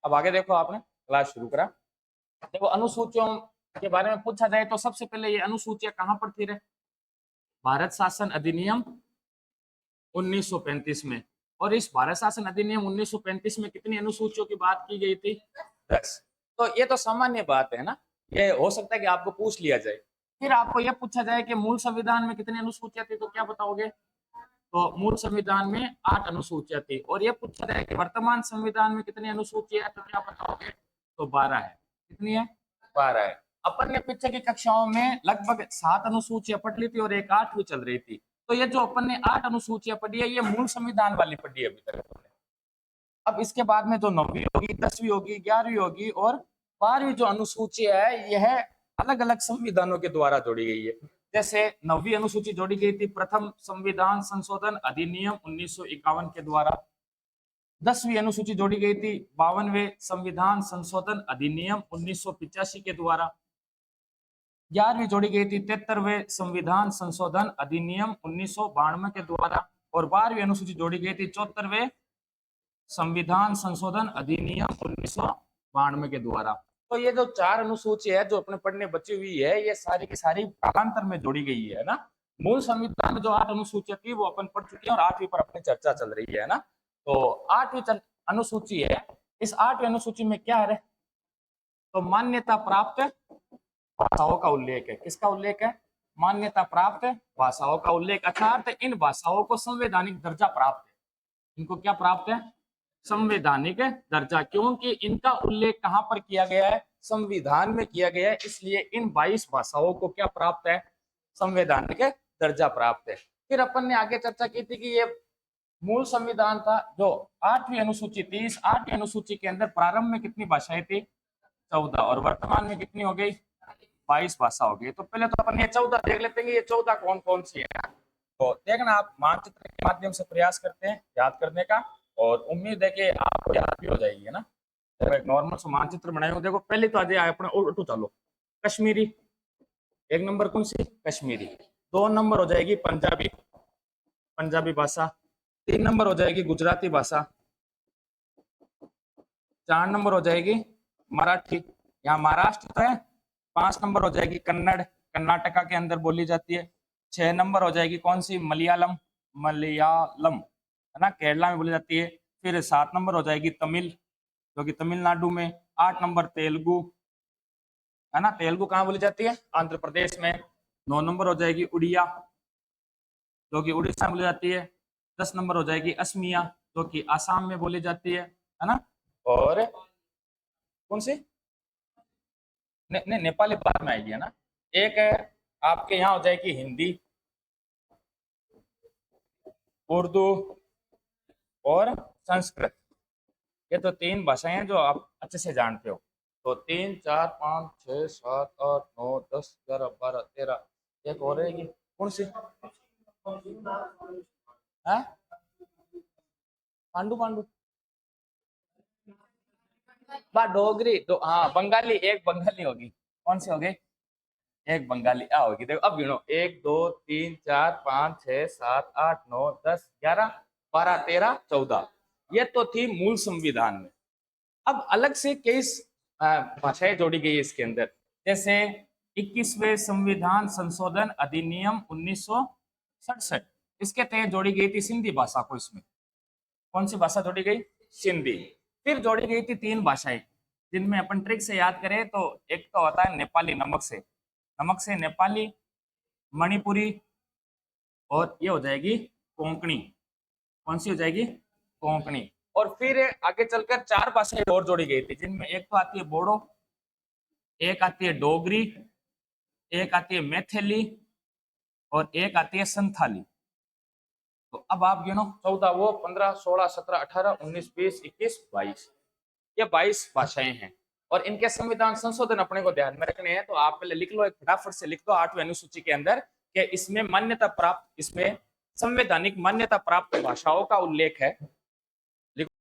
अब आगे देखो, आपने क्लास शुरू करा। देखो अनुसूचियों के बारे में पूछा जाए तो सबसे पहले ये अनुसूचियां कहाँ पर थी रे? भारत शासन अधिनियम 1935 में। और इस भारत शासन अधिनियम 1935 में कितनी अनुसूचियों की बात की गई थी? 10। तो ये तो सामान्य बात है ना, ये हो सकता है कि आपको पूछ लिया जाए। फिर आपको यह पूछा जाए कि मूल संविधान में कितनी अनुसूचियां थी, तो क्या बताओगे? तो मूल संविधान में 8 अनुसूचियां थी। और यह पूछा जाए कि वर्तमान संविधान में कितनी अनुसूचियां है, तो क्या बताओगे? तो 12 है। कितनी है? 12 है। अपन ने पीछे की कक्षाओं में लगभग 7 अनुसूचियां पढ़ ली थी और एक 8वीं चल रही थी। तो ये जो अपन ने 8 अनुसूचियां पढ़ी है, ये मूल संविधान वाली पढ़ी है अभी तक। अब इसके बाद में जो 9वीं होगी, 10वीं होगी, 11वीं होगी और 12वीं जो अनुसूची है, यह अलग अलग संविधानों के द्वारा जोड़ी गई है। जैसे 9वीं अनुसूची जोड़ी गई थी प्रथम संविधान संशोधन अधिनियम 1951 के द्वारा। 10वीं अनुसूची जोड़ी गई थी 52वें संविधान संशोधन अधिनियम 1985 के द्वारा। 11वीं जोड़ी गई थी 73वें संविधान संशोधन अधिनियम 1992 के द्वारा। और 12वीं अनुसूची जोड़ी गई थी 74वें संविधान संशोधन अधिनियम 1992 के द्वारा। तो ये जो 4 अनुसूची है जो अपने पढ़ने बची हुई है, ये सारी की सारी कालांतर में जोड़ी गई है ना। मूल संविधान में जो 8 अनुसूचियां थी वो अपन पढ़ चुके हैं और 8वीं पर अपनी चर्चा चल रही है ना। तो 8वीं अनुसूची है, इस 8वीं अनुसूची में क्या है? तो मान्यता प्राप्त भाषाओं का उल्लेख है। किसका उल्लेख है? मान्यता प्राप्त भाषाओं का उल्लेख। अर्थात इन भाषाओं को संवैधानिक दर्जा प्राप्त है। इनको क्या प्राप्त है? संवैधानिक दर्जा। क्योंकि इनका उल्लेख कहां पर किया गया है? संविधान में किया गया है। इसलिए इन 22 भाषाओं को क्या प्राप्त है? संवैधानिक दर्जा प्राप्त है। फिर अपन ने आगे चर्चा की थी कि ये मूल संविधान था जो 8वीं अनुसूची थी। इस 8वीं अनुसूची के अंदर प्रारंभ में कितनी भाषाएं थी? 14। और वर्तमान में कितनी हो गई? 22 भाषा हो गई। तो पहले तो अपन ये 14 देख लेते हैं, ये 14 कौन कौन सी है। तो देखना, आप मानचित्र के माध्यम से प्रयास करते हैं याद करने का, और उम्मीद है कि आपको याद भी हो जाएगी, है ना। तो एक नॉर्मल सा मानचित्र बनाए हो। देखो पहले तो आ जाए अपने उल्टू चलो। कश्मीरी, 1 नंबर कौन सी? कश्मीरी। 2 नंबर हो जाएगी पंजाबी, पंजाबी भाषा। 3 नंबर हो जाएगी गुजराती भाषा। 4 नंबर हो जाएगी मराठी, यहाँ महाराष्ट्र तो है। 5 नंबर हो जाएगी कन्नड़, कर्नाटका के अंदर बोली जाती है। 6 नंबर हो जाएगी कौन सी? मलयालम, मलयालम है ना, केरला में बोली जाती है। फिर 7 नंबर हो जाएगी तमिल, जो कि तमिलनाडु में। 8 नंबर तेलुगु, है ना, तेलुगु कहाँ बोली जाती है? आंध्र प्रदेश में। 9 नंबर हो जाएगी उड़िया, जो कि उड़ीसा में बोली जाती है। 10 नंबर हो जाएगी असमिया, जो कि आसाम में बोली जाती है ना। और कौन सी? नेपाली बाद में आएगी, है ना। एक है आपके यहाँ हो जाएगी हिंदी, उर्दू और संस्कृत। ये तो 3 भाषाएं हैं जो आप अच्छे से जानते हो। तो 3, 4, 5, 6, 7, 8, 9, 10, 11, 12, 13। एक और रहेगी, कौन सी? है पांडु, पांडु डोगरी तो हाँ, बंगाली। एक बंगाली होगी। कौन सी होगी? एक बंगाली आ होगी। देखो अब गिनो, 1, 2, 3, 4, 5, 6, 7, 8, 9, 10, 11, 12, 13, 14। ये तो थी मूल संविधान में। अब अलग से कई भाषाएं जोड़ी गई है इसके अंदर। जैसे 21वें संविधान संशोधन अधिनियम 1967, इसके तहत जोड़ी गई थी सिंधी भाषा को। इसमें कौन सी भाषा जोड़ी गई? सिंधी। फिर जोड़ी गई थी 3 भाषाएं, जिनमें अपन ट्रिक से याद करें तो एक तो होता है नेपाली, नमक से नेपाली, मणिपुरी, और ये हो जाएगी कोंकणी। कौन सी हो जाएगी? कोंकणी। और फिर आगे चलकर 4 भाषाएं और जोड़ी गई थी, जिनमें एक तो आती है बोडो, एक आती है डोगरी, एक आती है मैथिली और एक आती है संथाली। तो अब आप गिनो, 14 वो, 15, 16, 17, 18, 19, 20, 21, 22। ये 22 भाषाएं हैं। और इनके संविधान संशोधन अपने को ध्यान में रखने हैं। तो आप पहले लिख लो, एक फटाफट से लिख दो 8वीं अनुसूची के अंदर कि इसमें मान्यता प्राप्त, इसमें संवैधानिक मान्यता प्राप्त भाषाओं का उल्लेख है।